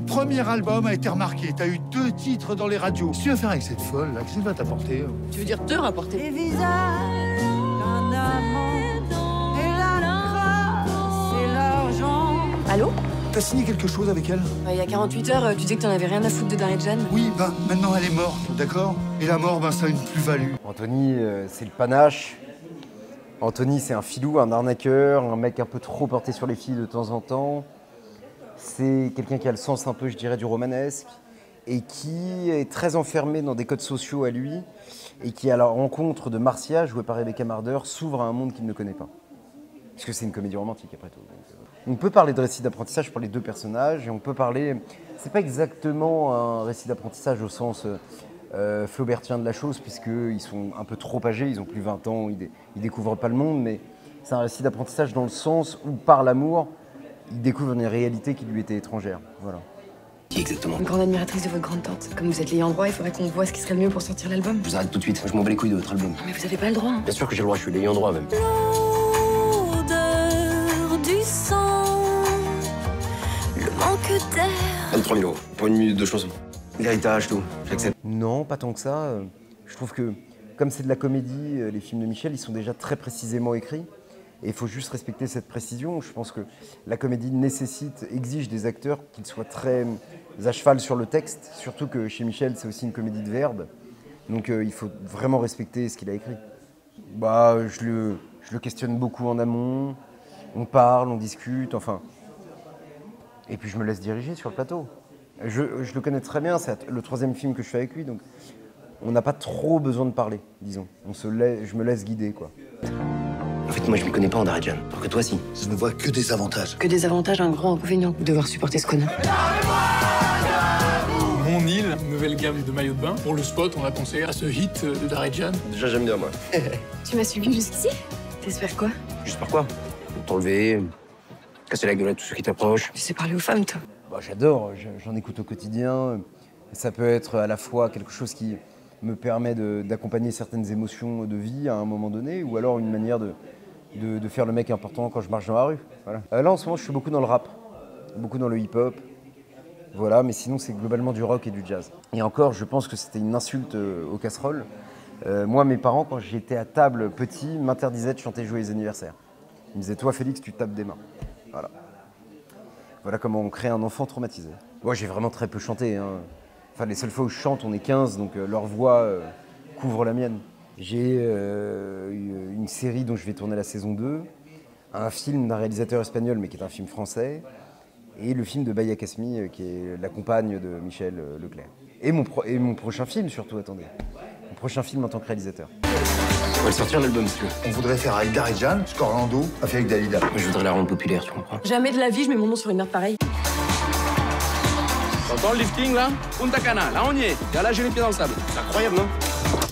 premier album a été remarqué. T'as eu 2 titres dans les radios. Qu'est-ce que tu vas faire avec cette folle, là? Qu'est-ce qu'elle va t'apporter? Tu veux dire te rapporter? Les visages d'un amant et la grâce et l'argent. Allô? T'as signé quelque chose avec elle? Il y a 48 heures, tu disais que t'en avais rien à foutre de Daredjan. Oui, ben maintenant elle est morte, d'accord? Et la mort, ben ça a une plus-value. Anthony, c'est le panache. Anthony, c'est un filou, un arnaqueur, un mec un peu trop porté sur les filles de temps en temps. C'est quelqu'un qui a le sens un peu, je dirais, du romanesque et qui est très enfermé dans des codes sociaux à lui et qui, à la rencontre de Marcia, jouée par Rebecca Marder, s'ouvre à un monde qu'il ne connaît pas. Parce que c'est une comédie romantique, après tout. On peut parler de récit d'apprentissage pour les 2 personnages et on peut parler... C'est pas exactement un récit d'apprentissage au sens flaubertien de la chose, puisqu'ils sont un peu trop âgés, ils ont plus 20 ans, ils découvrent pas le monde, mais c'est un récit d'apprentissage dans le sens où, par l'amour, il découvre une réalité qui lui était étrangère. Voilà. Qui exactement? Une grande admiratrice de votre grande-tante. Comme vous êtes l'ayant droit, il faudrait qu'on voit ce qui serait le mieux pour sortir l'album. Je vous arrête tout de suite, je m'en bats les couilles de votre album. Mais vous avez pas le droit. Bien sûr que j'ai le droit, je suis l'ayant droit même. L'odeur du sang, le manque d'air. 23 000 € pour 1 minute de chanson. L'héritage, tout, j'accepte. Non, pas tant que ça. Je trouve que, comme c'est de la comédie, les films de Michel, ils sont déjà très précisément écrits. Et il faut juste respecter cette précision. Je pense que la comédie exige des acteurs qu'ils soient très à cheval sur le texte. Surtout que chez Michel, c'est aussi une comédie de verbes. Donc il faut vraiment respecter ce qu'il a écrit. Bah, je le questionne beaucoup en amont. On parle, on discute, enfin. Et puis je me laisse diriger sur le plateau. Je le connais très bien, c'est le 3e film que je fais avec lui, donc on n'a pas trop besoin de parler, disons. Je me laisse guider, quoi. En fait, moi, je m'y connais pas en Daredjan, alors que toi, si. Je ne vois que des avantages. Que des avantages, un grand inconvénient de devoir supporter ce connard. Mon île, nouvelle gamme de maillots de bain. Pour le spot, on a pensé à ce hit de Daredjan. Déjà, j'aime bien, moi. Tu m'as suivi jusqu'ici? T'espères quoi? Juste par quoi? T'enlever, casser la gueule à tous ceux qui t'approchent. Tu sais parler aux femmes, toi. Bah, j'adore, j'en écoute au quotidien. Ça peut être à la fois quelque chose qui me permet d'accompagner certaines émotions de vie à un moment donné, ou alors une manière de faire le mec important quand je marche dans la rue. Voilà. Là, en ce moment, je suis beaucoup dans le rap, beaucoup dans le hip-hop. Voilà, mais sinon, c'est globalement du rock et du jazz. Et encore, je pense que c'était une insulte aux casseroles. Moi, mes parents, quand j'étais à table petit, m'interdisaient de chanter Joyeux anniversaire. Ils me disaient, toi, Félix, tu tapes des mains. Voilà. Voilà comment on crée un enfant traumatisé. Moi, j'ai vraiment très peu chanté, hein. Enfin, les seules fois où je chante, on est 15, donc leur voix couvre la mienne. J'ai une série dont je vais tourner la saison 2, un film d'un réalisateur espagnol, mais qui est un film français, et le film de Baya Kasmi, qui est la compagne de Michel Leclerc. Et mon prochain film, surtout, attendez. Mon prochain film en tant que réalisateur. On va le sortir, l'album, si tu veux. On voudrait faire avec Daredjan ce qu'Orlando a fait avec Dalida. Moi, je voudrais la rendre populaire, tu comprends? Jamais de la vie, je mets mon nom sur une merde pareille. T'entends le lifting, là? Punta Cana, là, on y est. Et là, j'ai les pieds dans le sable. C'est incroyable, non?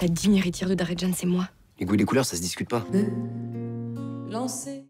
La digne héritière de Daredjan, c'est moi. Les goûts et les couleurs, ça se discute pas. Lancer.